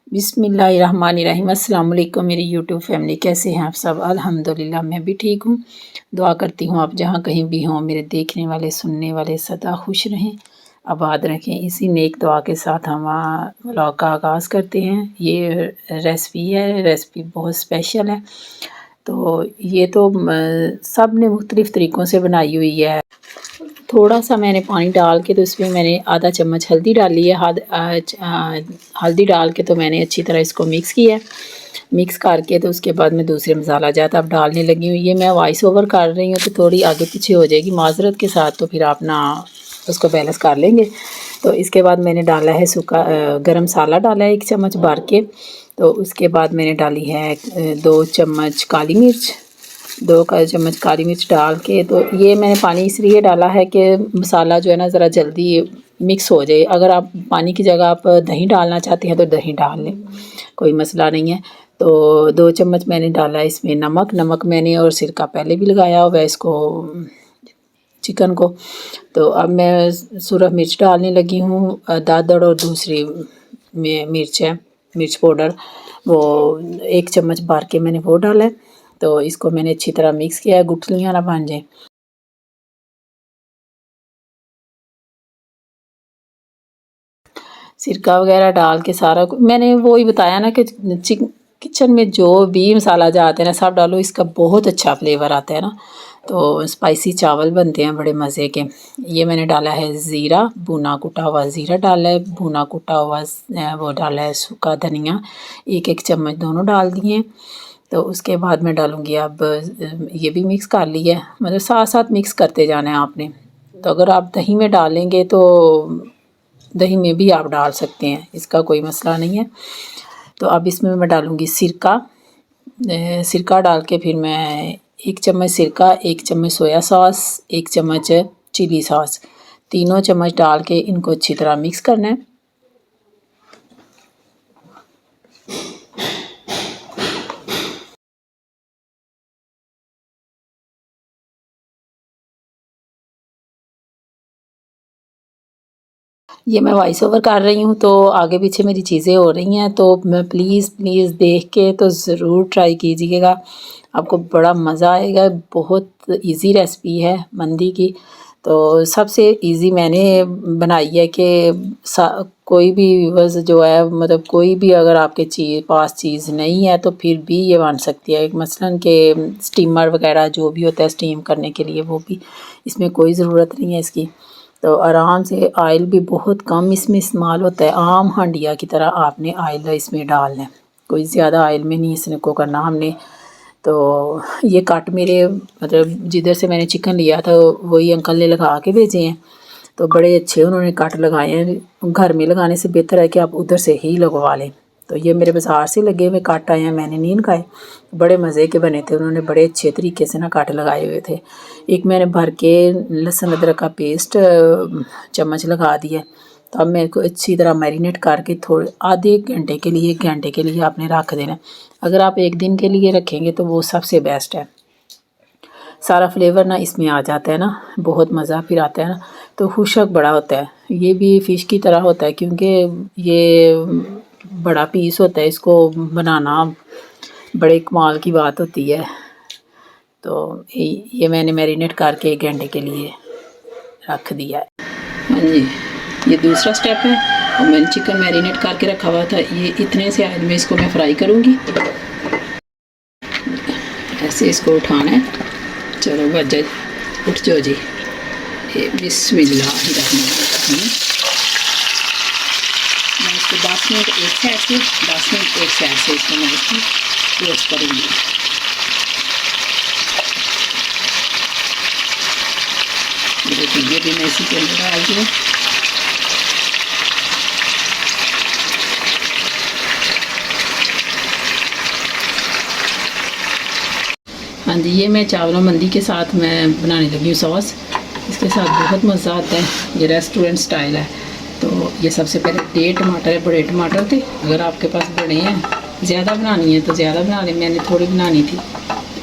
बिस्मिल्लाहिर्रहमानिर्रहीम। अस्सलाम वालेकुम मेरी यूट्यूब फैमिली, कैसे हैं आप सब? अल्हम्दुलिल्लाह मैं भी ठीक हूँ। दुआ करती हूँ आप जहाँ कहीं भी हों, मेरे देखने वाले सुनने वाले सदा खुश रहें, आबाद रखें। इसी नेक दुआ के साथ हम व्लॉग का आगाज़ करते हैं। ये रेसिपी बहुत स्पेशल है। तो ये तो सब ने मुख्तलिफ़ तरीक़ों से बनाई हुई है। थोड़ा सा मैंने पानी डाल के तो इसमें मैंने आधा चम्मच हल्दी डाली है। हल्दी डाल के तो मैंने अच्छी तरह इसको मिक्स किया है। मिक्स करके तो उसके बाद मैं दूसरे मसाला जात अब डालने लगी हूँ। ये मैं वॉइस ओवर कर रही हूँ तो थोड़ी आगे पीछे हो जाएगी माज़रत के साथ, तो फिर आप ना उसको बैलेंस कर लेंगे। तो इसके बाद मैंने डाला है सूखा गरम मसाला डाला है 1 चम्मच भर के। तो उसके बाद मैंने डाली है 2 चम्मच काली मिर्च, 2 चम्मच काली मिर्च डाल के। तो ये मैंने पानी इसलिए डाला है कि मसाला जो है ना ज़रा जल्दी मिक्स हो जाए। अगर आप पानी की जगह आप दही डालना चाहते हैं तो दही डाल लें, कोई मसला नहीं है। तो 2 चम्मच मैंने डाला इसमें नमक मैंने और सिरका पहले भी लगाया हुआ है इसको चिकन को। तो अब मैं सुरख मिर्च डालने लगी हूँ, दादड़ और दूसरी मिर्च है, मिर्च पाउडर, वो 1 चम्मच भर के मैंने वो डाला है। तो इसको मैंने अच्छी तरह मिक्स किया है, गुठलियाँ ना बन जाए। सिरका वगैरह डाल के सारा मैंने वो ही बताया ना कि किचन में जो भी मसाला जाते हैं ना सब डालो, इसका बहुत अच्छा फ्लेवर आता है ना। तो स्पाइसी चावल बनते हैं बड़े मज़े के। ये मैंने डाला है ज़ीरा, भुना कुटा हुआ ज़ीरा डाला है, भुना कुटा हुआ वो डाला है सूखा धनिया, 1-1 चम्मच दोनों डाल दिए। तो उसके बाद मैं डालूँगी अब ये भी मिक्स कर लिया है, मतलब साथ साथ मिक्स करते जाना है आपने। तो अगर आप दही में डालेंगे तो दही में भी आप डाल सकते हैं, इसका कोई मसला नहीं है। तो अब इसमें मैं डालूँगी सिरका डाल के फिर मैं 1 चम्मच सिरका, 1 चम्मच सोया सॉस, 1 चम्मच चिली सॉस, तीनों चम्मच डाल के इनको अच्छी तरह मिक्स करना है। ये मैं वॉइस ओवर कर रही हूँ तो आगे पीछे मेरी चीज़ें हो रही हैं, तो मैं प्लीज़ देख के तो ज़रूर ट्राई कीजिएगा, आपको बड़ा मज़ा आएगा। बहुत इजी रेसिपी है मंदी की। तो सबसे इजी मैंने बनाई है कि कोई भी व्यूअर्स जो है, मतलब कोई भी अगर आपके पास चीज़ नहीं है तो फिर भी ये बन सकती है। मसलन के स्टीमर वगैरह जो भी होता है स्टीम करने के लिए, वो भी इसमें कोई ज़रूरत नहीं है इसकी। तो आराम से ऑयल भी बहुत कम इसमें इस्तेमाल होता है, आम हांडिया की तरह आपने ऑयल इसमें डालना है, कोई ज़्यादा ऑयल में नहीं इसको करना हमने। तो ये कट मेरे मतलब जिधर से मैंने चिकन लिया था वही अंकल ने लगा के भेजे हैं, तो बड़े अच्छे उन्होंने कट लगाए हैं। घर में लगाने से बेहतर है कि आप उधर से ही लगवा लें। तो ये मेरे बाज़ार से लगे हुए कट आए हैं, मैंने नहीं लगाए, बड़े मज़े के बने थे, उन्होंने बड़े अच्छे तरीके से ना कट लगाए हुए थे। एक मैंने भर के लहसुन अदरक का पेस्ट चम्मच लगा दिया। तो अब मेरे को अच्छी तरह मैरिनेट करके थोड़े आधे घंटे के लिए 1 घंटे के लिए आपने रख देना। अगर आप 1 दिन के लिए रखेंगे तो वो सबसे बेस्ट है, सारा फ्लेवर ना इसमें आ जाता है ना, बहुत मज़ा फिर आता है ना। तो खुशक बड़ा होता है, ये भी फ़िश की तरह होता है क्योंकि ये बड़ा पीस होता है, इसको बनाना बड़े कमाल की बात होती है। तो ये मैंने मैरिनेट करके 1 घंटे के लिए रख दिया है। हाँ जी, ये दूसरा स्टेप है और मैंने चिकन मैरिनेट करके रखा हुआ था। ये इतने से आज में इसको मैं फ्राई करूँगी। ऐसे इसको उठाना है, चलो वजह उठ जाओ जी। बिस्मिल्लाहिर्रहमानिर्रहीम। मैं इसको 10 मिनट एक साइड से 10 मिनट एक साइड से इसको मैं इसकी रोस्ट करूँगी। देखिए ये भी मैं इसी के अंदर डाल दूँ। हाँ जी, ये मैं चावलों मंदी के साथ मैं बनाने लगी हूँ सॉस, इसके साथ बहुत मज़ा आता है। ये रेस्टोरेंट स्टाइल है। तो ये सबसे पहले 1.5 टमाटर है, बड़े टमाटर थे, अगर आपके पास बड़े हैं, ज़्यादा बनानी है तो ज़्यादा बना लें, मैंने थोड़ी बनानी थी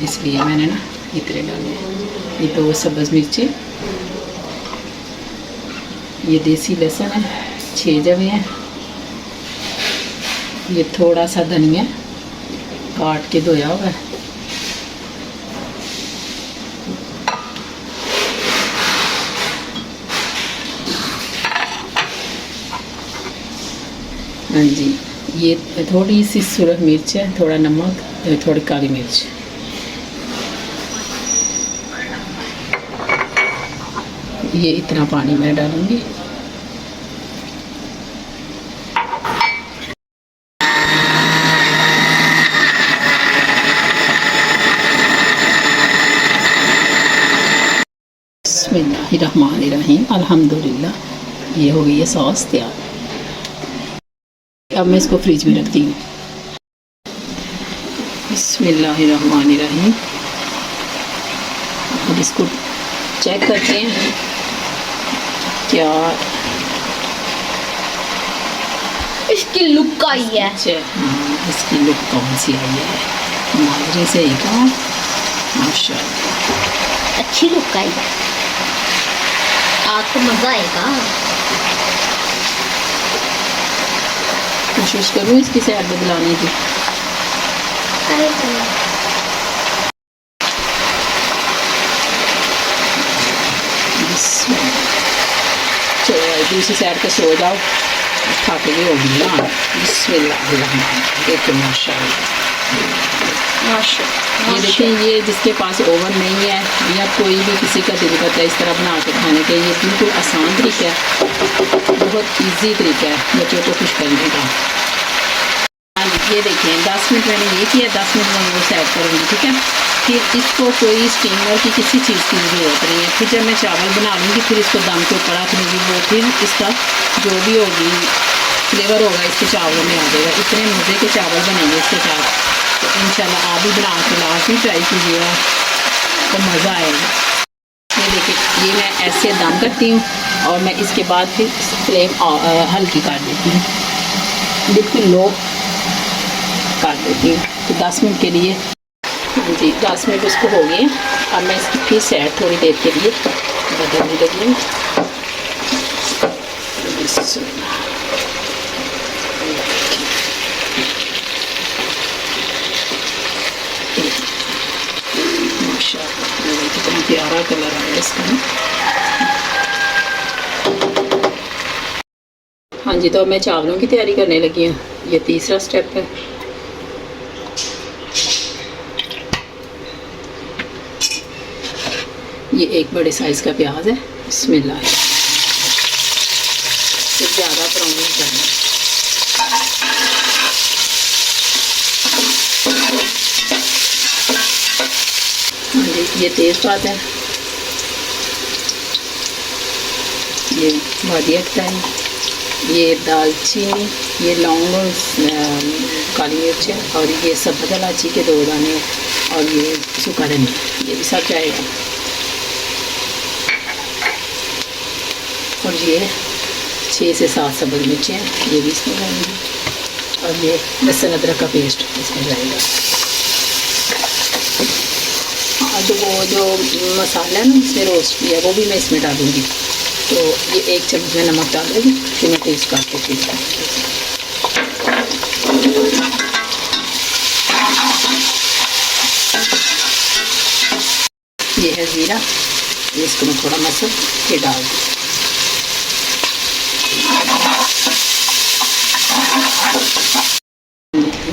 इसलिए मैंने ना इतने डाले हैं। ये 2 सब्ज़ मिर्ची, ये देसी लहसुन है 6 जवे हैं, ये थोड़ा सा धनिया काट के धोया हुआ है। हाँ जी, ये थोड़ी सी सुरख मिर्च है, थोड़ा नमक, थोड़ी काली मिर्च। ये इतना पानी मैं डालूंगी। बिस्मिल्लाहिर्रहमानिर्रहीम, अल्हम्दुलिल्लाह। ये हो गई है सॉस तैयार। अब मैं इसको फ्रिज में रखती हूँ। बिस्मिल्लाहिर्रहमानिर्रहीम। अब इसको चेक करते हैं क्या इसकी लुक आई है। हाँ, इसकी लुक कौन सी आई है? माजरे से ही कहा, माशाल्लाह अच्छी लुक आई है। आज तो मजा आएगा। कोशिश करूँ इसकी सैर बदलाने की। चलो दूसरी साइड पे सो जाओ, थक गई होगी ना। बिस्मिल्लाह, देखो माशाल्लाह। ये देखिए, ये जिसके पास ओवन नहीं है या कोई भी किसी का दिल करता है इस तरह बना के खाने के, ये बिल्कुल आसान तरीका है, बहुत इजी तरीका है बच्चों को खुश करने का। हाँ जी, ये देखिए 10 मिनट मैंने ये किया, 10 मिनट में वो सेट करूँगी, ठीक है। फिर इसको कोई स्टीमर की किसी चीज़ की ज़रूरत नहीं है। फिर जब मैं चावल बना लूँगी फिर इसको दम के ऊपर रख लूँगी, वो फिर इसका जो भी होगी फ्लेवर होगा इसके चावलों में आ जाएगा। इतने मज़े के चावल बनेंगे इसके साथ, तो इंशाल्लाह आप भी बना के लाजमी ट्राई कीजिएगा, तो मज़ा आएगा। ये देखिए, ये मैं ऐसे दम करती हूँ और मैं इसके बाद फिर फ्लेम हल्की कर देती हूँ, बिल्कुल लो कर देती हूँ। तो 10 मिनट के लिए जी, 10 मिनट उसको हो गए। अब मैं इसकी फिर साइड थोड़ी देर के लिए बदलने लगी हूँ। कितना प्यारा कलर आया इसका ना। हाँ जी, तो मैं चावलों की तैयारी करने लगी हूँ। ये तीसरा स्टेप है। ये एक बड़े साइज़ का प्याज है। बिस्मिल्लाह, तो ज़्यादा ब्राउन नहीं करना। ये तेज़पात है, ये वादी अख्ता है, ये दालचीनी, ये लौंग और काली मिर्च है, और ये सब्ज़ इलायची के 2 दाने, और ये सूखा धनिया, ये भी सब जाएगा। और ये 6 से 7 सब्ज़ मिर्चें हैं, ये भी इसमें जाएंगी, और ये लहसुन अदरक का पेस्ट इसमें जाएगा। जो वो जो मसाला है ना इसमें रोस्ट किया, वो भी मैं इसमें डालूँगी। तो ये 1 चम्मच में नमक डाल दूँगी, फिर मैं टेस्ट करके फिर ये है ज़ीरा, इसको मैं थोड़ा मसल के डाल दूँ।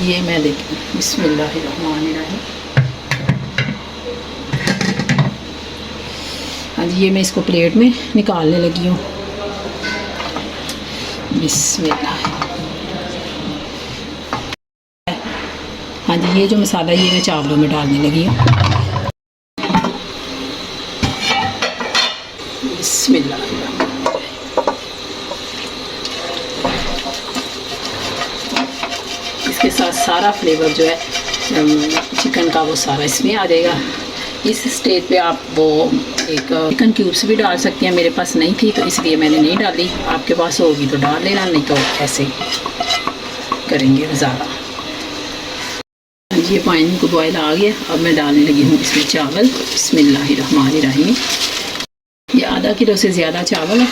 ये मैं देखी, बिस्मिल्लाहिर्रहमानिर्रहीम। हाँ जी, ये मैं इसको प्लेट में निकालने लगी हूँ। बिस्मिल्लाह। हाँ जी, ये जो मसाला ये मैं चावलों में डालने लगी हूँ। बिस्मिल्लाह। इसके साथ सारा फ्लेवर जो है चिकन का वो सारा इसमें आ जाएगा। इस स्टेज पे आप वो एक चिकन क्यूब्स भी डाल सकती हैं, मेरे पास नहीं थी तो इसलिए मैंने नहीं डाली। आपके पास होगी तो डाल लेना, नहीं तो ऐसे करेंगे गुजारा। ये पानी को बॉयल आ गया, अब मैं डालने लगी हूँ इसमें चावल। बिस्मिल्लाहिर्रहमानिर्रहीम। ये आधा किलो से ज़्यादा चावल है,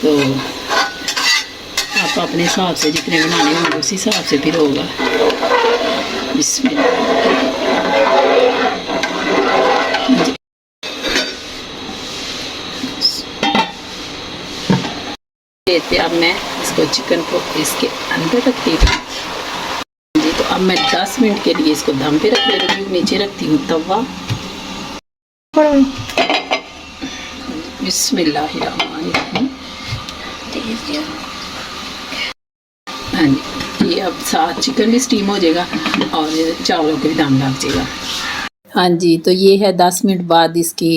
तो आप आपको अपने हिसाब से जितने बनाने होंगे उस हिसाब से फिर होगा। इसमें देते अब मैं इसको चिकन को इसके अंदर रखती हूँ जी। तो अब मैं 10 मिनट के लिए इसको दम पे रख देती हूँ। नीचे रखती हूँ तवा। बिस्मिल्लाहिर्रहमानिर्रहीम। हाँ जी, ये अब साथ चिकन भी स्टीम हो जाएगा और चावलों को भी दम लग जाएगा। हाँ जी, तो ये है 10 मिनट बाद इसकी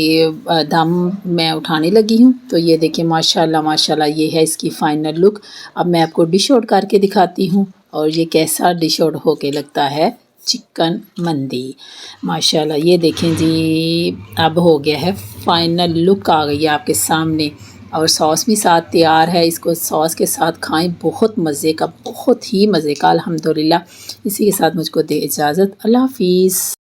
दम मैं उठाने लगी हूँ। तो ये देखिए माशाल्लाह माशाल्लाह, ये है इसकी फ़ाइनल लुक। अब मैं आपको डिश आउट करके दिखाती हूँ और ये कैसा डिश आउट होके लगता है चिकन मंदी। माशाल्लाह ये देखें जी, अब हो गया है फ़ाइनल लुक आ गई है आपके सामने और सॉस भी साथ तैयार है। इसको सॉस के साथ खाएं, बहुत मज़े का, बहुत ही मज़े का अल्हम्दुलिल्लाह। इसी के साथ मुझको दे इजाज़त। अल्लाह हाफ़िज़।